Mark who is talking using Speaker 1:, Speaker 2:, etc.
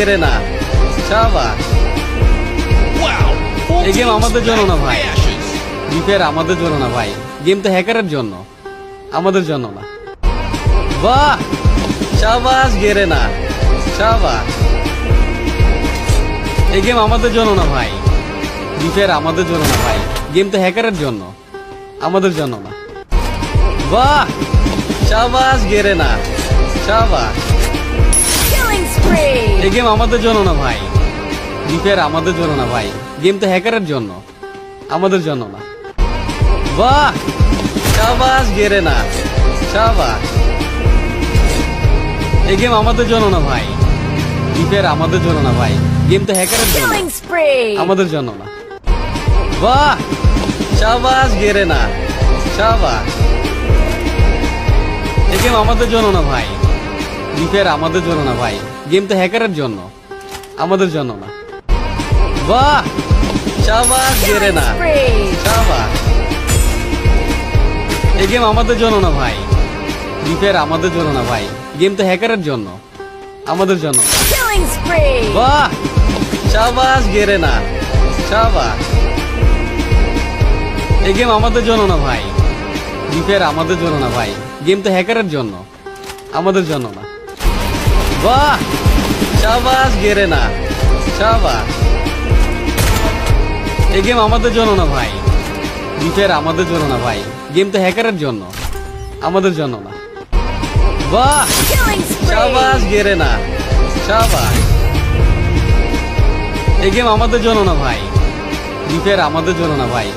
Speaker 1: গেরে না, শাবাশ। এই গেম আমাদের জন্য না ভাই, ফ্রি ফায়ার আমাদের জন্য না ভাই, গেম তো হ্যাকারের জন্য, আমাদের জন্য না। বাহ, শাবাশ গেরে না, শাবাশ। এই গেম আমাদের জন্য না ভাই, ফ্রি ফায়ার আমাদের জন্য না ভাই, গেম তো হ্যাকারের জন্য, আমাদের জন্য না। বাহ, শাবাশ গেরে না, শাবাশ।
Speaker 2: Killing spree!
Speaker 1: এই গেম আমাদের জন্য না ভাই, ফ্রি ফায়ার আমাদের জন্য না ভাই, গেম তো হ্যাকারের জন্য, আমাদের জন্য না। বাহ, শাবাশ গেরে না, শাবাশ। এই গেম আমাদের জন্য না ভাই, ফ্রি ফায়ার আমাদের জন্য না ভাই, গেম তো হ্যাকারের জন্য,
Speaker 2: Killing spree!
Speaker 1: আমাদের জন্য না। বাহ, শাবাশ গেরে না, শাবাশ। এই গেম আমাদের জন্য না ভাই, ফ্রি ফায়ার আমাদের জন্য না ভাই, গেম তো হ্যাকারের জন্য, আমাদের জন্য না। বাহ, শাবাশ গেরে না,
Speaker 2: Spree!
Speaker 1: শাবাশ। এই গেম আমাদের জন্য না ভাই, ফ্রি ফায়ার আমাদের জন্য না ভাই, গেম তো হ্যাকারের জন্য, আমাদের জন্য না।
Speaker 2: Killing spree!
Speaker 1: বাহ, শাবাশ গেরে না, শাবাশ। এই গেম আমাদের জন্য না ভাই, ফ্রি ফায়ার আমাদের জন্য না ভাই, গেম তো হ্যাকারের জন্য, আমাদের জন্য না। বাহ, শাবাশ গেরে না, শাবাশ। এই গেম আমাদের জন্য না ভাই, ফ্রি ফায়ার আমাদের জন্য না ভাই, গেম তো হ্যাকারের জন্য, আমাদের জন্য না। বাহ,
Speaker 2: Killing
Speaker 1: শাবাশ
Speaker 2: spree!
Speaker 1: গেরে না, শাবাশ। এই গেম আমাদের জন্য না ভাই, ফ্রি ফায়ার আমাদের জন্য না ভাই,